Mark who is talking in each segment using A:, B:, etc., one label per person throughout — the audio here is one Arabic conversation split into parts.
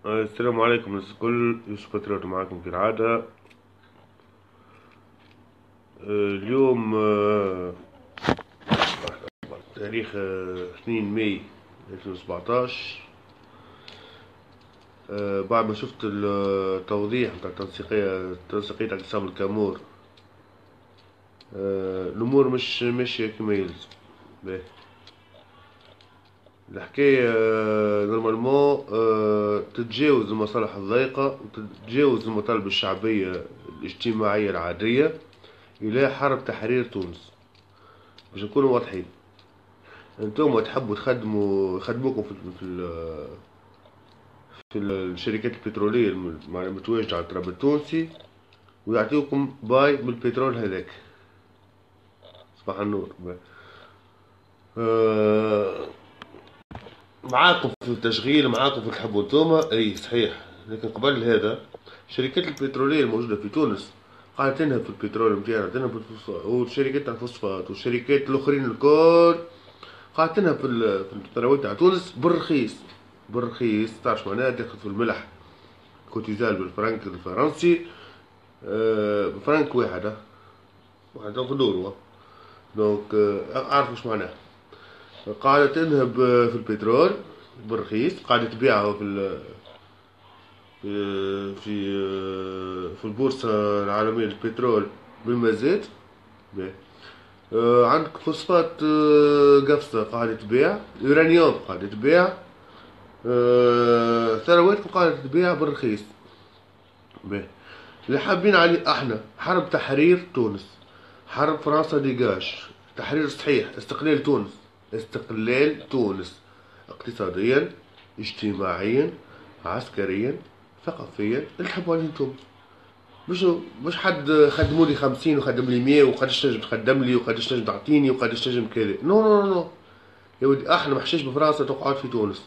A: السلام عليكم الناس الكل، يوسف بترول معاكم كالعادة. اليوم تاريخ 2 ماي 2017. بعد ما شفت التوضيح متاع تنسيقية اعتصام الكامور. الأمور مش ماشية كما يلزم. باهي. الحكاية نورمالمون تتجاوز المصالح الضيقة وتتجاوز المطالب الشعبية الاجتماعية العادية إلى حرب تحرير تونس. باش نكونوا واضحين، انتم تحبوا يخدموكم في الشركات البترولية المتواجدة على التراب التونسي، ويعطيوكم باي بالبترول هذاك. صباح النور. آه، معاكم في التشغيل، معاكم في الحب والتومة، اي صحيح. لكن قبل هذا الشركات البترولية الموجودة في تونس قاعدة تنهب في البترول نتاعنا، تنهب في الفوسفات، والشركات تاع الفوسفات والشركات الأخرين الكل قاعدة تنهب في الثروات تاع تونس بالرخيص. بالرخيص تعرف معناها؟ تاخذ في الملح كوتيزال بالفرنك الفرنسي، بفرنك واحد في دوره. دونك أعرف واش معناها. قاعدة تنهب في البترول بالرخيص، قاعدة تبيعها في البورصة العالمية للبترول بالمزاد. عندك فوسفات قفصة قاعدة تبيع، يورانيوم قاعدة تبيع، ثرواتكم قاعدة تبيع بالرخيص. اللي حابين عليه احنا حرب تحرير تونس، حرب فرنسا ديجاج، تحرير صحيح، استقلال تونس، استقلال تونس اقتصاديا، اجتماعيا، عسكريا، ثقافيا، اللي تحبوا عليه انتم. مش حد خدموا لي 50 وخدم لي 100 وقداش تنجم تخدم لي وقداش تنجم تعطيني وقداش تنجم كذا. نو نو نو يا ودي، احنا ما حشيش بفرنسا تقعد في تونس.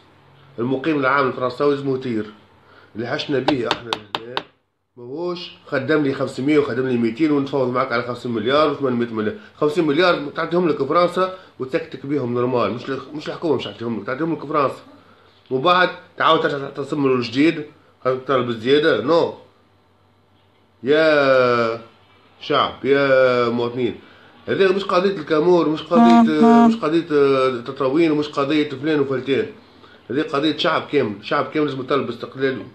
A: المقيم العام الفرنساوي اسمه تير، اللي عشنا به احنا هنا ماهوش خدم لي 500 وخدم لي 200 ونتفاوض معاك على 50 مليار و800 مليار. 50 مليار تعطيهم لك فرنسا وتكتك بهم نورمال، مش الحكومه مش تعطيهم لك، تعطيهم لك فرنسا. وبعد تعاود ترجع تعتصم من الجديد، تطالب بالزياده. نو يا شعب، يا مواطنين، هذه مش قضية الكامور، مش قضية تطاوين، ومش قضية فلان وفلتان. هذه قضية شعب كامل. شعب كامل لازم يطالب باستقلاله.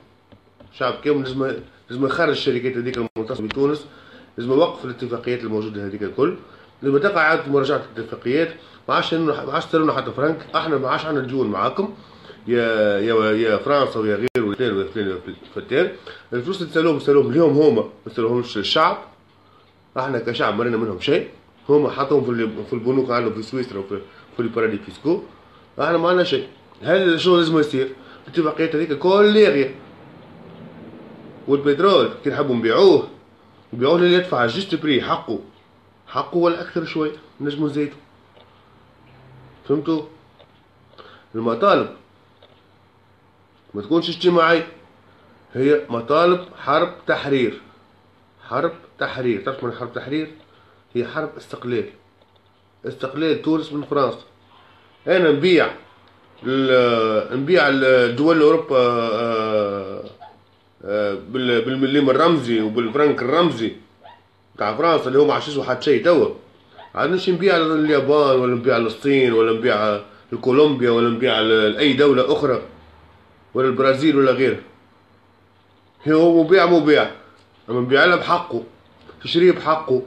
A: شعب كامل لازم يخرج الشركات هذيك المتصلة بتونس، لازم يوقف الاتفاقيات الموجودة هذيك الكل، لازم تقع إعادة مراجعة الاتفاقيات. ما عادش تسالونا حتى فرنك، احنا ما عادش عندنا ديون معاكم يا فرنسا ويا غير ويا فلان ويا فلان ويا فلان. الفلوس اللي تسالوهم اليوم هما ما تسالوهمش للشعب. احنا كشعب مرينا منهم شيء، هما حطوهم في البنوك عندهم في سويسرا وفي البارادي فيسكو. احنا ما عندنا شيء. هل الشغل لازم يصير؟ الاتفاقيات هذيك كل لاغيه. والبترول كي نحبوا نبيعوه اللي يدفع جيست بري حقه ولا اكثر شويه نجمو نزيدو. فهمتوا؟ المطالب ما تكونش اجتماعية، هي مطالب حرب تحرير. حرب تحرير. تعرف من حرب تحرير؟ هي حرب استقلال تونس من فرنسا. انا نبيع الدول اوروبا بالمليم الرمزي وبالفرنك الرمزي تاع فرنسا اللي هو ما عادش حد شيء توا. عاد نمشي نبيع لليابان ولا نبيع للصين ولا نبيع لكولومبيا ولا نبيع لاي دولة اخرى ولا البرازيل ولا غيرها. هو مبيع اما نبيع له بحقه، تشريه بحقه،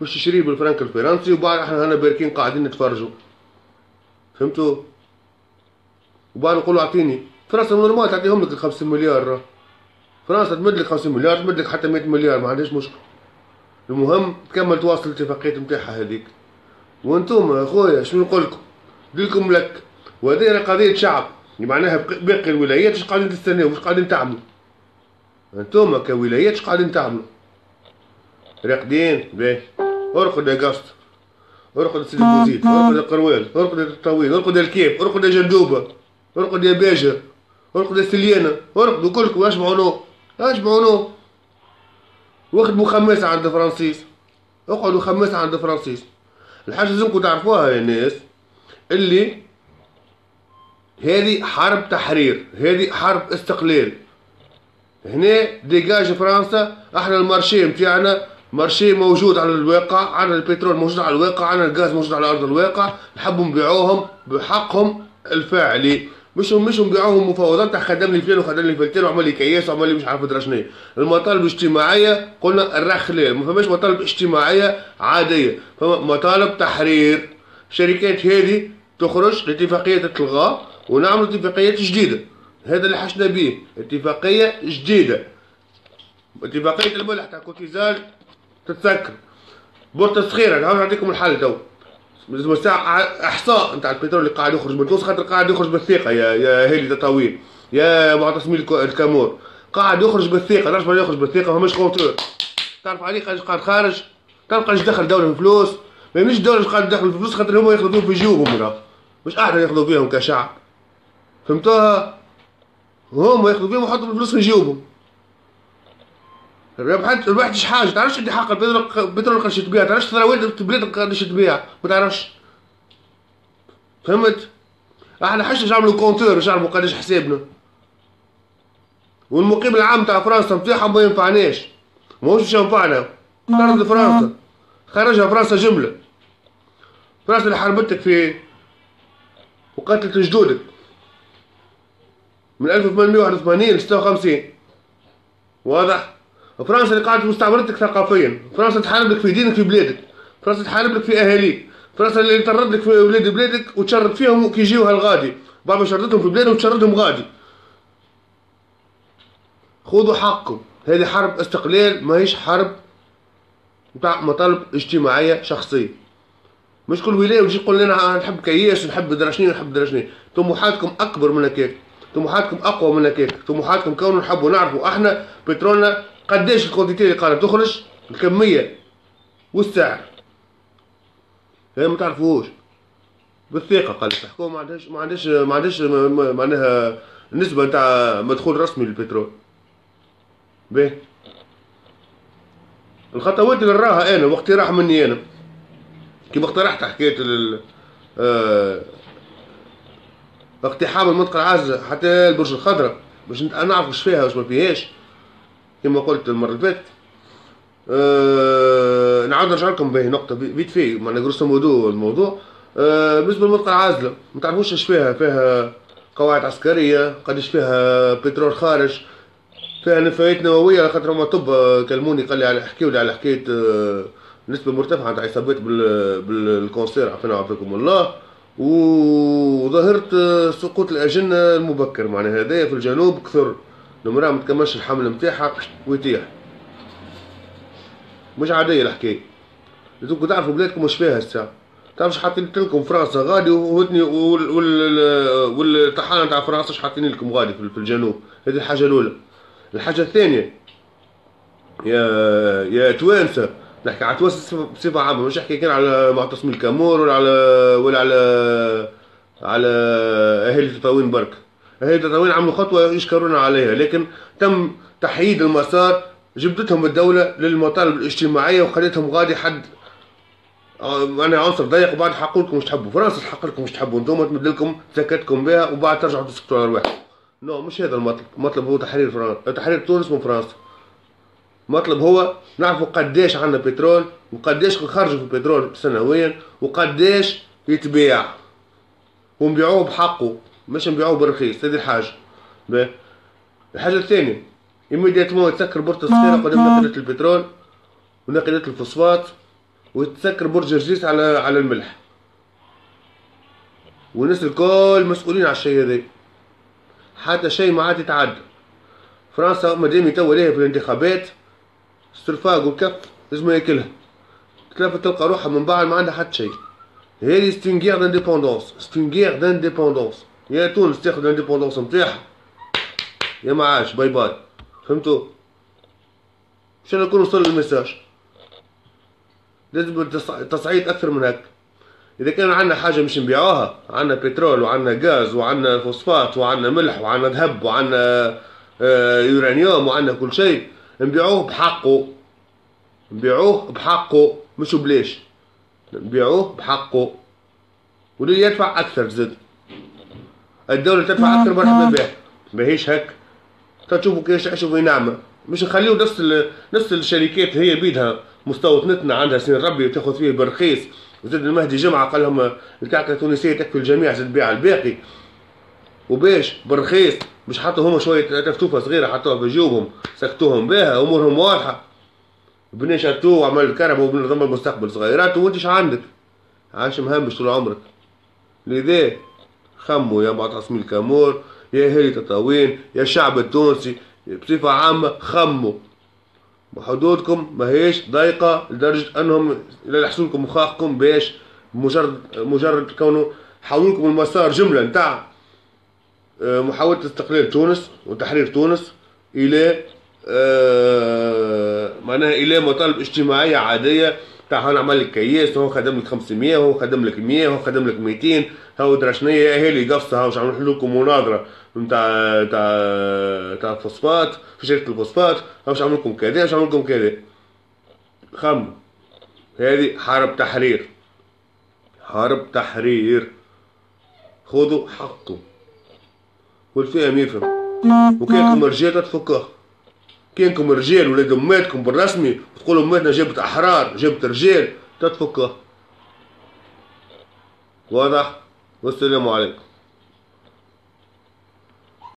A: مش تشريه بالفرنك الفرنسي وبعد احنا هنا باركين قاعدين نتفرجوا. فهمتوا؟ وبعد نقولوا اعطيني. فرنسا نورمال تعطيهم لك 50 مليار. فرنسا تمد لك 50 مليار، تمد لك حتى 100 مليار، ما عندهاش مشكل. المهم تكمل تواصل الاتفاقيات نتاعها هذيك. وانتم يا خويا شنو نقول لكم؟ ديلكم لك. وهذه قضيه شعب، معناها باقي الولايات اش قاعدين تستناو، واش قاعدين تعملوا؟ انتم كولايات اش قاعدين تعملوا؟ راقدين؟ باهي. ارقد يا قسط، ارقد يا سيدي بوزيد، ارقد يا قروال، ارقد يا الطويل، ارقد يا الكيف، ارقد يا جندوبه، ارقد يا باجر، ارقد يا سليانه، ارقدوا كلكم اشبعوا نوم. اشبعوا نوم. واخدموا خماسه عند فرانسيس، اقعدوا خماسه عند فرانسيس. الحاجه لازمكم تعرفوها يا الناس، اللي هذه حرب تحرير، هذه حرب استقلال. هنا ديجاج فرنسا، احنا المارشي نتاعنا مارشي موجود على الواقع، عندنا البترول موجود على الواقع، عندنا الغاز موجود على ارض الواقع، نحبوا نبيعوهم بحقهم الفاعلي، مش نبيعوهم مفاوضات تاع خدم لي فلان وخدم لي فلتان وعمل لي كياس وعمل لي مش عارف ادري شنو. المطالب الاجتماعيه قلنا الرخلة، ما فماش مطالب اجتماعيه عاديه، فما مطالب تحرير. الشركات هذه تخرج الاتفاقيه تتلغى ونعمل اتفاقيات جديده، هذا اللي حشنا به، اتفاقيه جديده. اتفاقيه الملح تاع كوتيزان تتسكر، بورصه صغيره نعطيكم الحل تو. لازم ساعة احصاء نتاع البترول اللي قاعد يخرج من تونس، خاطر قاعد يخرج بالثقه يا هيلي تطاويل يا معتصمي الكامور، قاعد يخرج بالثقه. تعرف يخرج بالثقه، ماهمش كونتور. تعرف عليه قاعد خارج، تعرف قاعد دخل دوله في فلوس، ما يمنيش الدوله قاعد تدخل في فلوس خاطر هما ياخذوا فيهم في جيوبهم، راه مش احنا ياخذوا فيهم كشعب، فهمتوها؟ هما ياخذوا فيهم ويحطوا الفلوس في جيوبهم. الواحد مش حاجه، تعرفش انت حق البترول قداش تبيع، تعرفش ثروات بلادك قداش تبيع، ما تعرفش. فهمت؟ احنا حاجه نعملوا كونتور، مش نعرفوا قداش حسابنا. والمقيم العام تاع فرنسا نتاعهم ما ينفعناش، ماهوش باش ينفعنا. طرد فرنسا، خرجها فرنسا جمله. فرنسا اللي حربتك في وقتلت جدودك من 1881 ل 56، واضح؟ فرنسا اللي قاعدة مستعمرتك ثقافيا، فرنسا تحارب لك في دينك في بلادك، فرنسا تحارب لك في اهاليك، فرنسا اللي ترد لك في ولاد بلادك وتشرد فيهم وكي يجيوها الغادي، بعد ما شردتهم في بلادهم وتشردهم غادي. خذوا حقكم، هذه حرب استقلال، ماهيش حرب نتاع مطالب اجتماعية شخصية. مش كل ولاية وتجي تقول لنا نحب كياس ونحب درشني ونحب درشني، طموحاتكم أكبر من هكاك، طموحاتكم أقوى من هكاك، طموحاتكم كونوا نحبوا نعرفوا احنا بترولنا قداش الكونتيتي اللي قاعدة تخرج، الكمية والسعر. هي ما تعرفوهوش بالثقة، قال الحكومة ما عندهاش معناها النسبة نتاع مدخول رسمي للبترول. باهي الخطوات اللي نراها انا واقتراح مني انا، كيما اقترحت حكاية اقتحام المنطقة العازلة حتى البرج الخضراء باش نعرف واش فيها واش ما فيهاش، كما قلت المرة اللي فاتت. نعاود نرجع لكم باهي نقطة فيت في معناها جروسو مودو الموضوع. بالنسبة للمنطقة العازلة ما تعرفوش اش فيها، فيها قواعد عسكرية، قداش فيها بترول خارج، فيها نفايات نووية، على خاطر هما طب كلموني قال لي حكيولي على حكاية نسبة مرتفعة تاع إصابات بالكونسير عافانا وعافاكم الله، وظاهرة سقوط الأجنة المبكر معناها هذايا في الجنوب كثر، المرأة متكملش الحمل نتاعها ويطيح. مش عادية الحكاية، لازمكم تعرفوا بلادكم واش فيها الساعة. تعرفش حاطين لكم فرنسا غادي والطحانة تاع فرنسا حاطين لكم غادي في الجنوب، هذه الحاجة الأولى. الحاجة الثانية يا توانسة، نحكي على توانسة بصفة عامة، مش نحكي كان على معتصمي الكامور ولا على أهالي تطاوين برك. أهالي تطاوين عملوا خطوة يشكرونا عليها، لكن تم تحييد المسار، جبدتهم الدولة للمطالب الاجتماعية وخليتهم غادي حد أنا عنصر ضيق، وبعد حقوا لكم مش تحبوا فرنسا، تحق لكم مش تحبوا انتم، تمد لكم سكتكم بها وبعد ترجعوا تسكتوا على رواحكم. نو مش هذا المطلب، المطلب هو تحرير فرنسا، تحرير تونس من فرنسا. المطلب هو نعرفوا قداش عندنا بترول وقداش نخرجوا في البترول سنويا وقداش يتباع ونبيعوه بحقه، مش نبيعوه بالرخيص. هذه الحاجة. الحاجة الثانية إيميدياتمون يتسكر بورصة صغيرة قدام ناقلة البترول وناقلة الفوسفات، ويتسكر برج رجيس على الملح، والناس الكل مسؤولين على الشيء هذا. حتى شيء ما عاد يتعدى. فرنسا مادام توا ليها في الانتخابات السلفاق والكف لازم ياكلها، تلقى روحها من بعد ما عندها حتى شيء. هذه ستون غير دانديبوندونس، ستون غير دانديبوندونس. يا تونس تاخذ الانديبوندونس نتاعها يا ما عادش، باي باي. فهمتوا؟ باش نكون وصل الميساج. لازم تصعيد اكثر من هيك. اذا كان عندنا حاجه مش نبيعوها، عندنا بترول وعندنا غاز وعندنا فوسفات وعندنا ملح وعندنا ذهب وعندنا يورانيوم وعندنا كل شيء، نبيعوه بحقه، نبيعوه بحقه مش بليش، نبيعوه بحقه. واللي يدفع اكثر زد، الدوله تدفع اكثر مرحبا بها، ماهيش هيك تشوفوا كيفاش يعيشوا في نعمه. مش نخليو نفس الشركات هي بيدها مستوطنتنا عندها سنين ربي وتاخذ فيه بالرخيص. وزاد المهدي جمعه قال لهم الكعكه التونسيه تكفي الجميع، زاد بيع الباقي وباش بالرخيص. مش حطوا هما شويه تفتوفه صغيره حطوها في جيوبهم سكتوهم بها، امورهم واضحه. بني شاتوه وعمل الكرم وبنظم المستقبل صغيرات، وانت ايش عندك؟ عايش مهمش طول عمرك. لذا خموا يا معتصمي الكامور، يا اهالي تطاوين، يا الشعب التونسي بصفة عامة، خموا. وحدودكم ماهيش ضيقة لدرجة انهم يلحسوا لكم مخاخكم باش مجرد كونه حاولوا لكم المسار جملة نتاع محاولة استقلال تونس وتحرير تونس الى معناها الى مطالب اجتماعية عادية. تاع نعمل لك كياس، هو خدم لك 500، هو خدم لك 100، هو خدم لك 200، هو درا شنيا يا اهالي قفصها واش عم نحلو لكم مناظرة نتاع الفوسفات في شركة الفوسفات، واش عم لكم كذا واش عم لكم كذا. خموا، هذه حرب تحرير، حرب تحرير. خذوا حقكم والفهم يفهم. وكانكم رجال تفكوه، كانكم رجال ولاد اماتكم بالرسمي تقولوا اماتنا جابت احرار جابت رجال تتفكوه. واضح؟ والسلام عليكم.